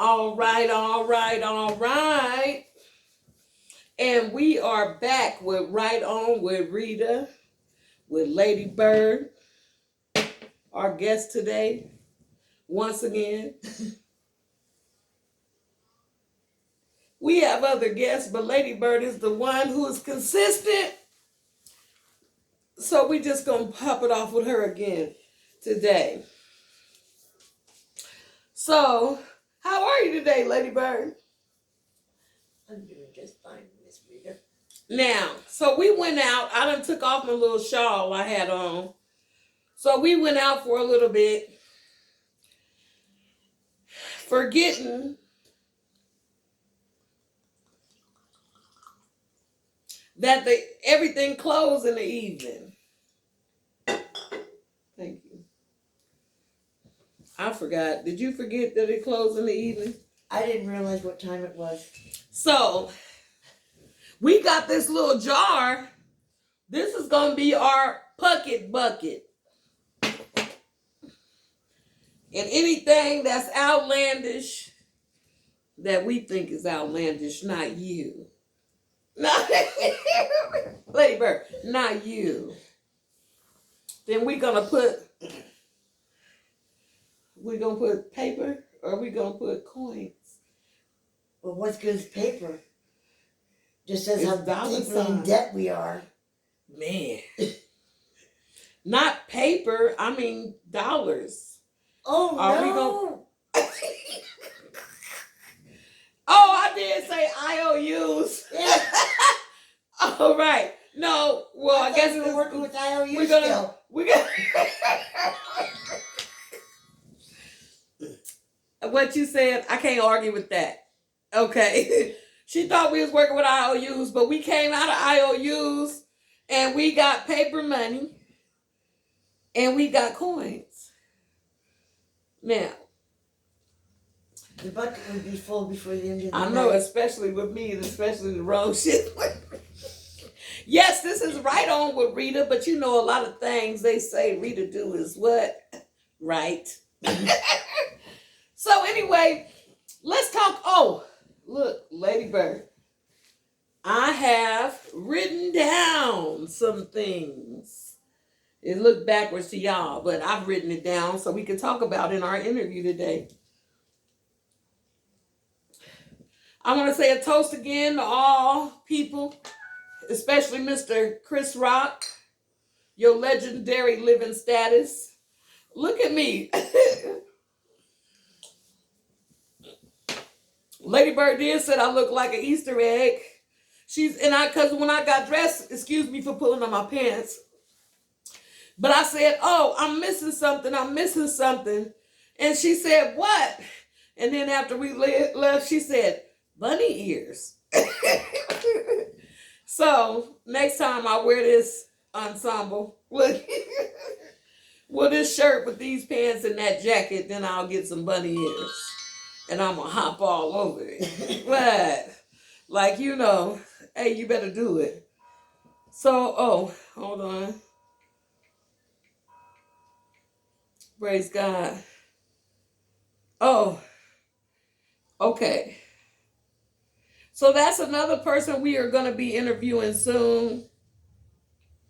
All right, all right, all right. And we are back with Right On with Rita, with Lady Bird, our guest today, once again. We have other guests, but Lady Bird is the one who is consistent. So we just gonna pop it off with her again today. So, how are you today, Lady Bird? I'm doing just fine, Miss Rita. Now, so we went out. I done took off my little shawl I had on. So we went out for a little bit, forgetting that everything closed in the evening. Thank you. I forgot. Did you forget that it closed in the evening? I didn't realize what time it was. So we got this little jar. This is gonna be our Puckett bucket. And anything that's outlandish that we think is outlandish, not you. Not Lady Bird, not you. Then we're gonna put paper or we gonna put coins. Well, what's good as paper? Just says It's how dollar deeply in sign. debt we are. Man. Not paper, I mean dollars. Oh, Are we no. Oh, I did say IOUs. Yeah. All right. No, well, I guess we were working with IOUs we're gonna, still. we got what you said, I can't argue with that. Okay. She thought we was working with IOUs, but we came out of IOUs and we got paper money and we got coins. Now, the bucket would be full before the end of the I night. know, especially with me, and especially the wrong shit. Yes, this is Right On with Rita, but you know a lot of things they say Rita do is what? Right. So anyway, let's talk. Oh, look, Lady Bird. I have written down some things. It looked backwards to y'all, but I've written it down so we can talk about it in our interview today. I want to say a toast again to all people, especially Mr. Chris Rock, your legendary living status. Look at me. Lady Bird did said I look like an Easter egg. Because when I got dressed, excuse me for pulling on my pants, but I said, oh, I'm missing something. And she said, what? And then after we left, she said, bunny ears. So next time I wear this ensemble, look, well, this shirt with these pants and that jacket, then I'll get some bunny ears. And I'm going to hop all over it. But, like, you know, hey, you better do it. So, oh, hold on. Praise God. Oh, okay. So that's another person we are going to be interviewing soon.